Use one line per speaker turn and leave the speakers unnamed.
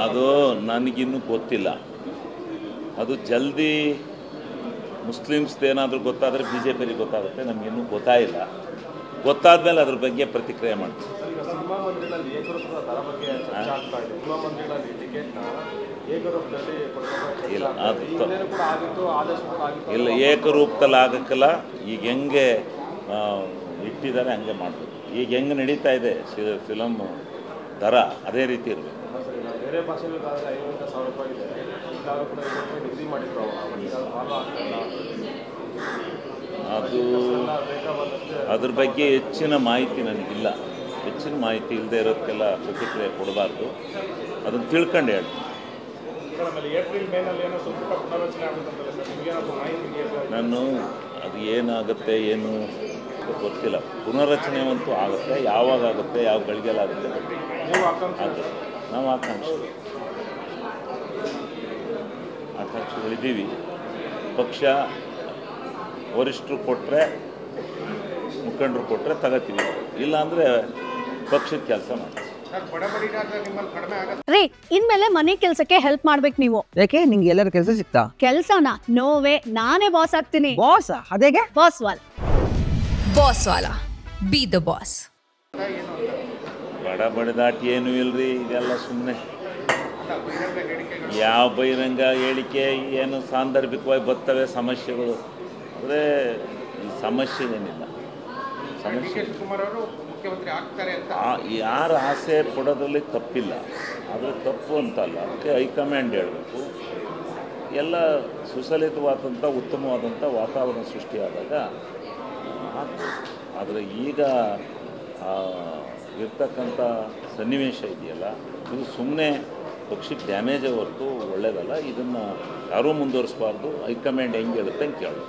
ಅದು ನನಗಿನ್ನೂ ಗೊತ್ತಿಲ್ಲ. ಅದು ಜಲ್ದಿ ಮುಸ್ಲಿಮ್ಸ್ದೇನಾದರೂ ಗೊತ್ತಾದರೆ ಬಿ ಜೆ ಪಿಗೆ ಗೊತ್ತಾಗುತ್ತೆ. ನಮಗಿನ್ನೂ ಗೊತ್ತಾಗಿಲ್ಲ. ಗೊತ್ತಾದ ಮೇಲೆ ಅದ್ರ ಬಗ್ಗೆ ಪ್ರತಿಕ್ರಿಯೆ ಮಾಡ್ತೀವಿ. ಇಲ್ಲ, ಏಕರೂಪದಲ್ಲಿ ಆಗಕ್ಕಲ್ಲ. ಈಗ ಹೆಂಗೆ ಇಟ್ಟಿದ್ದಾರೆ ಹಂಗೆ ಮಾಡಬೇಕು. ಈಗ ಹೆಂಗೆ ನಡೀತಾ ಇದೆ ಫಿಲಮ್ ದರ, ಅದೇ ರೀತಿ ಇರಬೇಕು.
ಬೇರೆ ಭಾಷೆಗಳಾದರೆ 50,000 ರೂಪಾಯಿ ಇದೆ. ಈಗಾಗಲೂ ಕೂಡ ನಿಗದಿ ಮಾಡಿದ್ರು.
ಅದು ಅದ್ರ ಬಗ್ಗೆ ಹೆಚ್ಚಿನ ಮಾಹಿತಿ ನನಗಿಲ್ಲ. ಹೆಚ್ಚಿನ ಮಾಹಿತಿ ಇಲ್ಲದೆ ಇರೋದಕ್ಕೆಲ್ಲ ಪ್ರತಿಕ್ರಿಯೆ ಕೊಡಬಾರ್ದು. ಅದನ್ನು ತಿಳ್ಕೊಂಡು ಹೇಳ್ತೀನಿ. ನಾನು ಅದು ಏನಾಗುತ್ತೆ ಏನು ಗೊತ್ತಿಲ್ಲ. ಪುನರ್ರಚನೆ ಅಂತೂ ಆಗುತ್ತೆ. ಯಾವಾಗ ಆಗುತ್ತೆ, ಯಾವ ಗಳಿಗೆಲಾಗುತ್ತೆ ಅದು ನಾವು ಆಕಾಂಕ್ಷಿಗಳಿದ್ದೀವಿ. ಪಕ್ಷ ವರಿಷ್ಠರು ಕೊಟ್ಟರೆ, ಮುಖಂಡರು ಕೊಟ್ಟರೆ ತಗೋತೀವಿ. ಇಲ್ಲಾಂದರೆ ಪಕ್ಷದ ಕೆಲಸ ಮಾಡ್ತೀವಿ.
ರೀ, ಇನ್ಮೇಲೆ ಮನೆ ಕೆಲಸಕ್ಕೆ ಹೆಲ್ಪ್ ಮಾಡ್ಬೇಕು ನೀವು.
ಯಾಕೆ ನಿಂಗೆ ಎಲ್ಲರ ಕೆಲಸ ಸಿಗ್ತಾ?
ಕೆಲಸನ ನೋವೇ, ನಾನೇ ಬಾಸ್ ಆಗ್ತೀನಿ.
ಬಾಸ್ ಅದೇಗೆ?
Boss will
be the boss.
ಬಡದಾಟಿ ಏನೂ ಇಲ್ರಿ. ಇದೆಲ್ಲ ಸುಮ್ಮನೆ ಯಾವ ಬಹಿರಂಗ ಹೇಳಿಕೆ ಏನು ಸಾಂದರ್ಭಿಕವಾಗಿ ಬರ್ತವೆ ಸಮಸ್ಯೆಗಳು. ಅಂದರೆ ಈ ಸಮಸ್ಯೆ ಏನಿಲ್ಲ. ಸಮಸ್ಯೆ ಯಾರ ಆಸೆ ಪಡೋದ್ರಲ್ಲಿ ತಪ್ಪಿಲ್ಲ. ಆದರೆ ತಪ್ಪು ಅಂತಲ್ಲ, ಅದಕ್ಕೆ ಹೈಕಮಾಂಡ್ ಹೇಳಬೇಕು. ಎಲ್ಲ ಸುಸಲಿತವಾದಂಥ ಉತ್ತಮವಾದಂಥ ವಾತಾವರಣ ಸೃಷ್ಟಿಯಾದಾಗ ಆಗ್ತದೆ. ಆದರೆ ಈಗ ಇರ್ತಕ್ಕಂಥ ಸನ್ನಿವೇಶ ಇದೆಯಲ್ಲ, ಇದು ಸುಮ್ಮನೆ ಪಕ್ಷಕ್ಕೆ ಡ್ಯಾಮೇಜೇ ಹೊರತು ಒಳ್ಳೆಯದಲ್ಲ. ಇದನ್ನು ಯಾರೂ ಮುಂದುವರಿಸಬಾರ್ದು. ಹೈಕಮಾಂಡ್ ಹೆಂಗೆ ಹೇಳುತ್ತೆ ಅಂತ ಕೇಳೋದು.